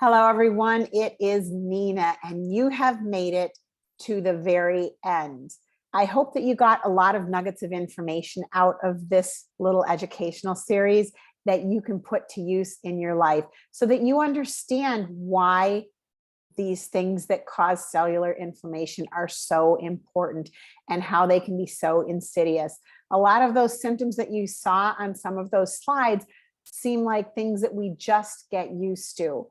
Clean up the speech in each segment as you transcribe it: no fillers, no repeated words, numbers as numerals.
Hello, everyone. It is Nina, and you have made it to the very end. I hope that you got a lot of nuggets of information out of this little educational series that you can put to use in your life so that you understand why these things that cause cellular inflammation are so important and how they can be so insidious. A lot of those symptoms that you saw on some of those slides seem like things that we just get used to.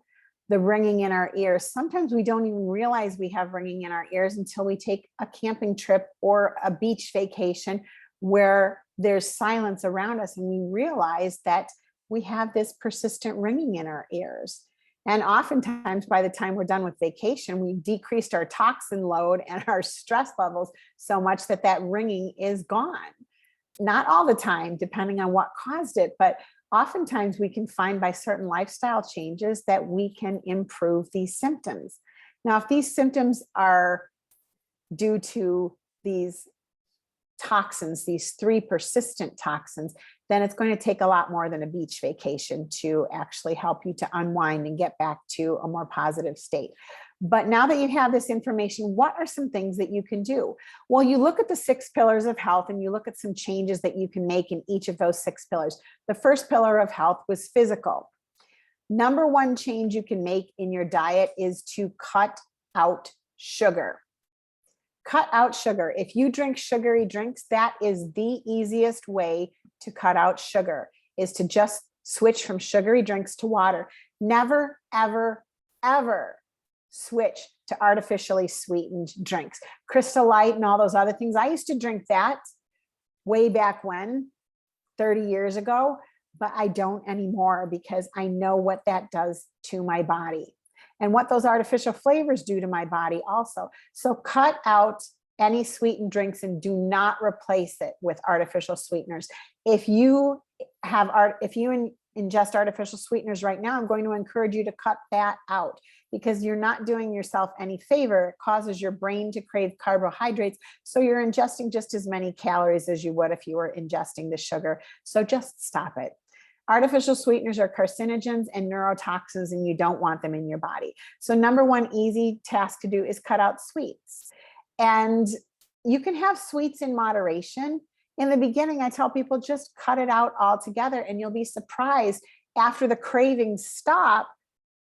The ringing in our ears. Sometimes we don't even realize we have ringing in our ears until we take a camping trip or a beach vacation where there's silence around us and we realize that we have this persistent ringing in our ears. And oftentimes by the time we're done with vacation, we've decreased our toxin load and our stress levels so much that that ringing is gone. Not all the time, depending on what caused it, but oftentimes we can find by certain lifestyle changes that we can improve these symptoms. Now, if these symptoms are due to these toxins, these 3 persistent toxins, then it's going to take a lot more than a beach vacation to actually help you to unwind and get back to a more positive state. But now that you have this information, what are some things that you can do? Well, you look at the 6 pillars of health and you look at some changes that you can make in each of those 6 pillars. The first pillar of health was physical. Number 1 change you can make in your diet is to cut out sugar. Cut out sugar. If you drink sugary drinks, that is the easiest way to cut out sugar, is to just switch from sugary drinks to water. Never, ever, ever switch to artificially sweetened drinks. Crystal Light and all those other things. I used to drink that way back when, 30 years ago, but I don't anymore because I know what that does to my body and what those artificial flavors do to my body also. So cut out any sweetened drinks and do not replace it with artificial sweeteners. If you ingest artificial sweeteners right now, I'm going to encourage you to cut that out because you're not doing yourself any favor. It causes your brain to crave carbohydrates. So you're ingesting just as many calories as you would if you were ingesting the sugar. So just stop it. Artificial sweeteners are carcinogens and neurotoxins, and you don't want them in your body. So number 1 easy task to do is cut out sweets. And you can have sweets in moderation. In the beginning, I tell people just cut it out altogether, and you'll be surprised after the cravings stop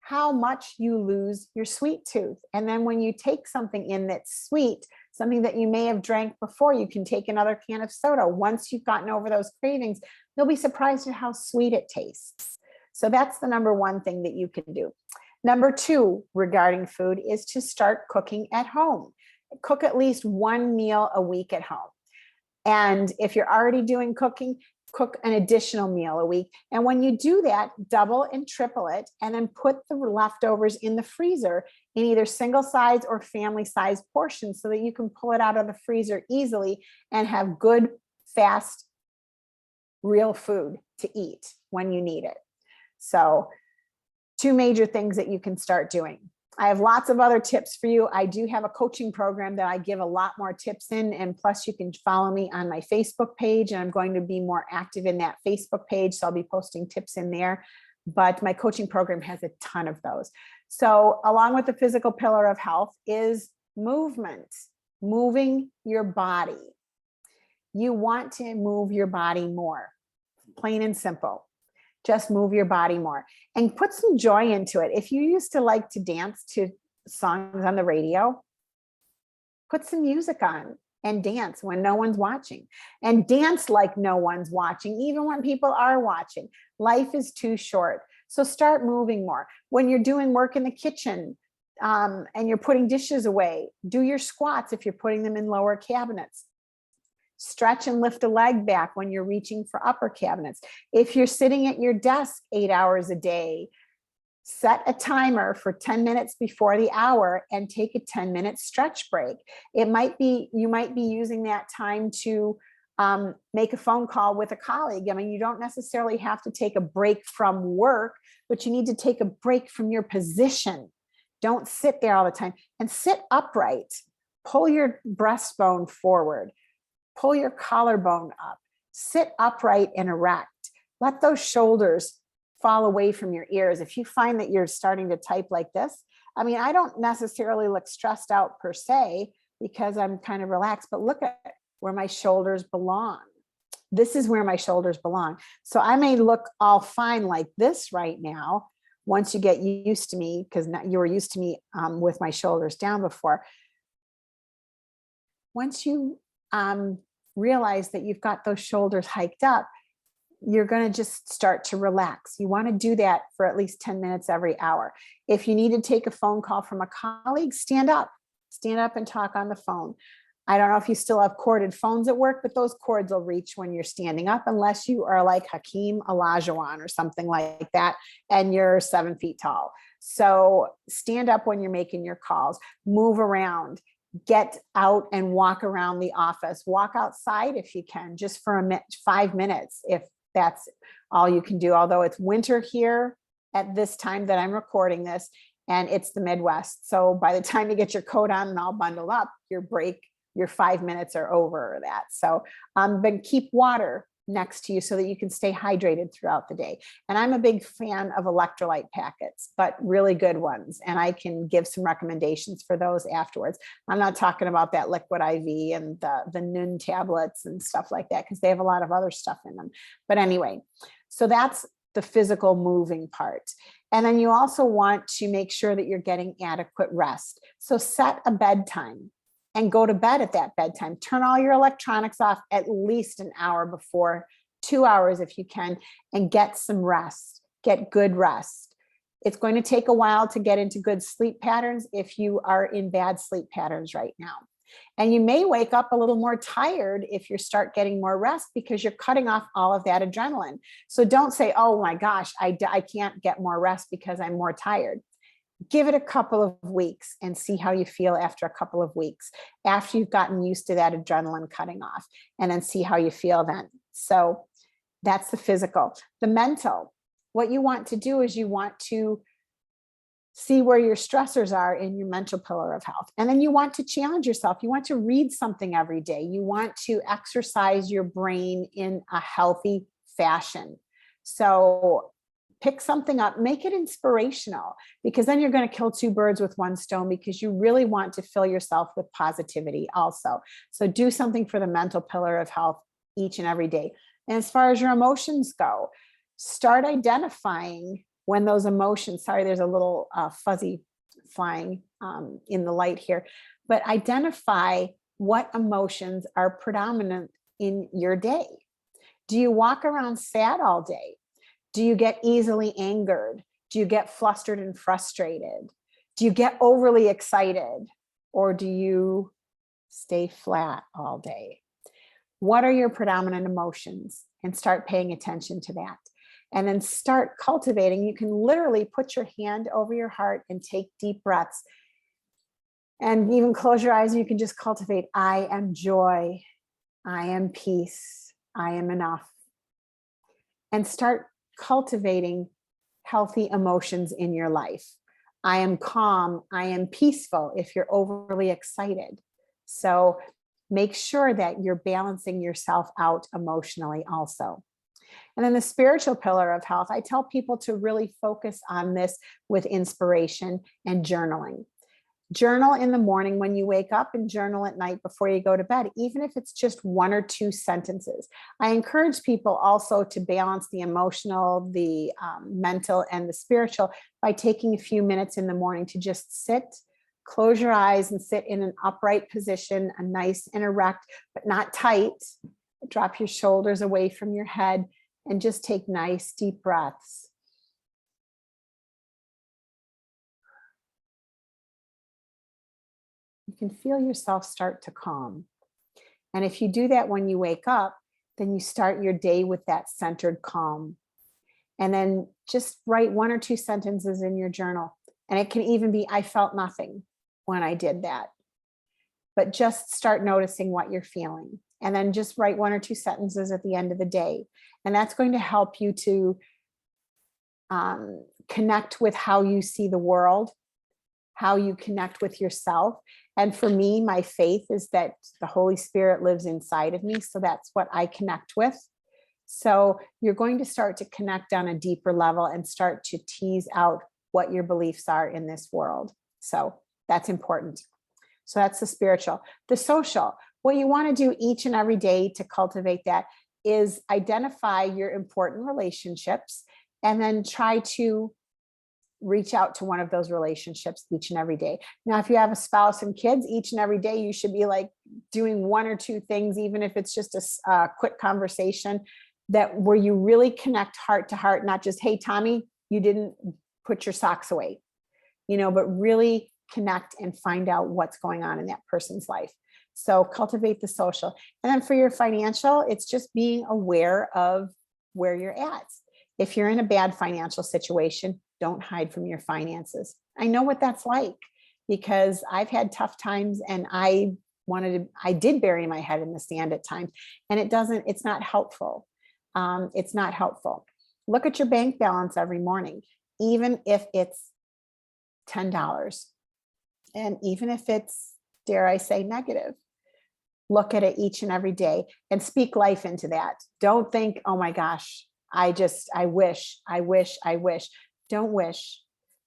how much you lose your sweet tooth. And then when you take something in that's sweet, something that you may have drank before, you can take another can of soda. Once you've gotten over those cravings, you'll be surprised at how sweet it tastes. So that's the number 1 thing that you can do. Number 2 regarding food is to start cooking at home. Cook at least 1 meal a week at home. And if you're already doing cooking, cook an additional meal a week. And when you do that, double and triple it, and then put the leftovers in the freezer in either single size or family size portions so that you can pull it out of the freezer easily and have good, fast, real food to eat when you need it. So 2 major things that you can start doing. I have lots of other tips for you. I do have a coaching program that I give a lot more tips in, and plus you can follow me on my Facebook page, and I'm going to be more active in that Facebook page, so I'll be posting tips in there. But my coaching program has a ton of those. So along with the physical pillar of health is movement, moving your body. You want to move your body more, plain and simple. Just move your body more and put some joy into it. If you used to like to dance to songs on the radio, put some music on and dance when no one's watching, and dance like no one's watching, even when people are watching. Life is too short. So start moving more. When you're doing work in the kitchen and you're putting dishes away, do your squats if you're putting them in lower cabinets. Stretch and lift a leg back when you're reaching for upper cabinets. If you're sitting at your desk 8 hours a day, set a timer for 10 minutes before the hour and take a 10-minute stretch break. You might be using that time to make a phone call with a colleague. I mean, you don't necessarily have to take a break from work, but you need to take a break from your position. Don't sit there all the time, and sit upright. Pull your breastbone forward. Pull your collarbone up, sit upright and erect. Let those shoulders fall away from your ears. If you find that you're starting to type like this, I mean, I don't necessarily look stressed out per se because I'm kind of relaxed, but look at where my shoulders belong. This is where my shoulders belong. So I may look all fine like this right now, once you get used to me, because you were used to me with my shoulders down before. Once you realize that you've got those shoulders hiked up, you're going to just start to relax. You want to do that for at least 10 minutes every hour. If you need to take a phone call from a colleague, stand up and talk on the phone. I don't know if you still have corded phones at work, but those cords will reach when you're standing up, unless you are like Hakeem Olajuwon or something like that, and you're 7 feet tall. So stand up when you're making your calls, move around, get out and walk around the office, walk outside if you can, just for 5 minutes, if that's all you can do. Although it's winter here at this time that I'm recording this, and it's the Midwest. So by the time you get your coat on and all bundled up, your 5 minutes are over that. So but keep water next to you so that you can stay hydrated throughout the day. And I'm a big fan of electrolyte packets, but really good ones. And I can give some recommendations for those afterwards. I'm not talking about that liquid IV and the Nun tablets and stuff like that, because they have a lot of other stuff in them. But anyway, so that's the physical moving part. And then you also want to make sure that you're getting adequate rest. So set a bedtime and go to bed at that bedtime. Turn all your electronics off at least an hour before, 2 hours if you can, and get some rest, get good rest. It's going to take a while to get into good sleep patterns if you are in bad sleep patterns right now. And you may wake up a little more tired if you start getting more rest, because you're cutting off all of that adrenaline. So don't say, oh my gosh, I can't get more rest because I'm more tired. Give it a couple of weeks and see how you feel after a couple of weeks, after you've gotten used to that adrenaline cutting off, and then see how you feel then. So that's the physical. The mental, what you want to do is you want to see where your stressors are in your mental pillar of health. And then you want to challenge yourself. You want to read something every day. You want to exercise your brain in a healthy fashion. So pick something up, make it inspirational, because then you're going to kill two birds with one stone, because you really want to fill yourself with positivity also. So do something for the mental pillar of health each and every day. And as far as your emotions go, start identifying when those emotions, sorry, there's a little fuzzy flying in the light here, but identify what emotions are predominant in your day. Do you walk around sad all day? Do you get easily angered? Do you get flustered and frustrated? Do you get overly excited? Or do you stay flat all day? What are your predominant emotions? And start paying attention to that. And then start cultivating. You can literally put your hand over your heart and take deep breaths. And even close your eyes and you can just cultivate, I am joy, I am peace, I am enough. And start cultivating healthy emotions in your life. I am calm, I am peaceful if you're overly excited. So make sure that you're balancing yourself out emotionally also. And then the spiritual pillar of health, I tell people to really focus on this with inspiration and journaling. Journal in the morning when you wake up, and journal at night before you go to bed, even if it's just 1 or 2 sentences. I encourage people also to balance the emotional, the mental, and the spiritual by taking a few minutes in the morning to just sit, close your eyes and sit in an upright position, a nice and erect, but not tight. Drop your shoulders away from your head and just take nice deep breaths. You can feel yourself start to calm. And if you do that when you wake up, then you start your day with that centered calm. And then just write 1 or 2 sentences in your journal. And it can even be, I felt nothing when I did that. But just start noticing what you're feeling. And then just write 1 or 2 sentences at the end of the day. And that's going to help you to connect with how you see the world, how you connect with yourself. And for me, my faith is that the Holy Spirit lives inside of me. So that's what I connect with. So you're going to start to connect on a deeper level and start to tease out what your beliefs are in this world. So that's important. So that's the spiritual. The social, what you want to do each and every day to cultivate that is identify your important relationships and then try to reach out to one of those relationships each and every day. Now, if you have a spouse and kids, each and every day you should be like doing one or two things, even if it's just a quick conversation that where you really connect heart to heart, not just, hey, Tommy, you didn't put your socks away, but really connect and find out what's going on in that person's life. So cultivate the social. And then for your financial, it's just being aware of where you're at. If you're in a bad financial situation, don't hide from your finances. I know what that's like because I've had tough times and I did bury my head in the sand at times, and it's not helpful. It's not helpful. Look at your bank balance every morning, even if it's $10. And even if it's, dare I say, negative, look at it each and every day and speak life into that. Don't think, oh my gosh, I wish. Don't wish.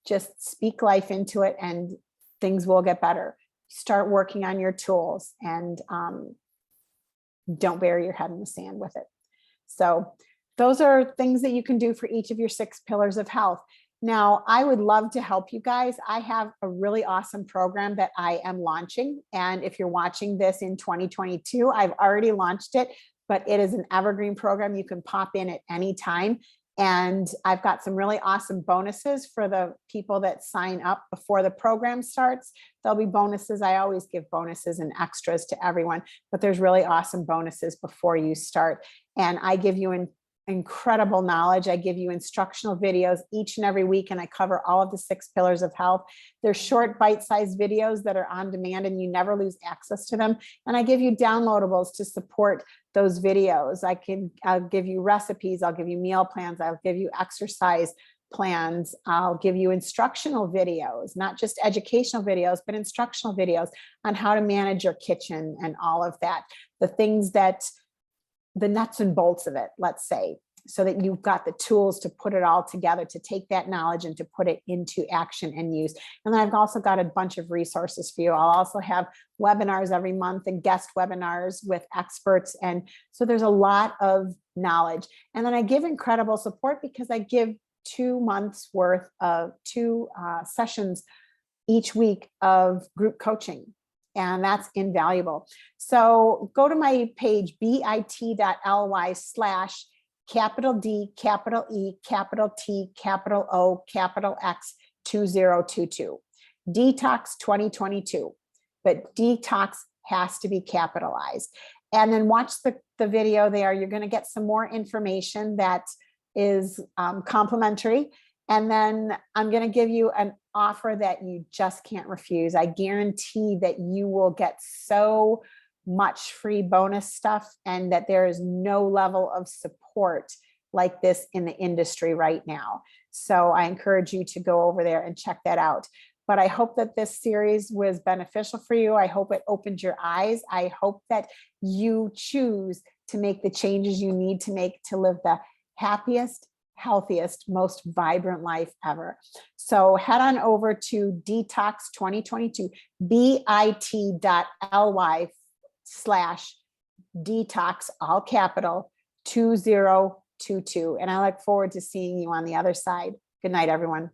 Just speak life into it and things will get better. Start working on your tools and don't bury your head in the sand with it. So those are things that you can do for each of your 6 pillars of health. Now, I would love to help you guys. I have a really awesome program that I am launching. And if you're watching this in 2022, I've already launched it, but it is an evergreen program. You can pop in at any time. And I've got some really awesome bonuses for the people that sign up before the program starts. There'll be bonuses. I always give bonuses and extras to everyone, but there's really awesome bonuses before you start. And I give you incredible knowledge. I give you instructional videos each and every week, and I cover all of the 6 pillars of health. They're short, bite-sized videos that are on demand and you never lose access to them. And I give you downloadables to support those videos. I'll give you recipes. I'll give you meal plans. I'll give you exercise plans. I'll give you instructional videos, not just educational videos, but instructional videos on how to manage your kitchen and all of that. The nuts and bolts of it, let's say, so that you've got the tools to put it all together, to take that knowledge and to put it into action and use. And then I've also got a bunch of resources for you. I'll also have webinars every month and guest webinars with experts. And so there's a lot of knowledge. And then I give incredible support because I give 2 months worth of 2 sessions each week of group coaching. And that's invaluable. So go to my page, bit.ly/D, capital E, capital T, capital O, capital X 2022. Detox 2022. But detox has to be capitalized. And then watch the video there. You're going to get some more information that is complimentary. And then I'm going to give you an offer that you just can't refuse. I guarantee that you will get so much free bonus stuff and that there is no level of support like this in the industry right now. So I encourage you to go over there and check that out. But I hope that this series was beneficial for you. I hope it opened your eyes. I hope that you choose to make the changes you need to make to live the happiest, healthiest, most vibrant life ever. So head on over to Detox 2022, bit.ly/detox, all capital, 2022. And I look forward to seeing you on the other side. Good night, everyone.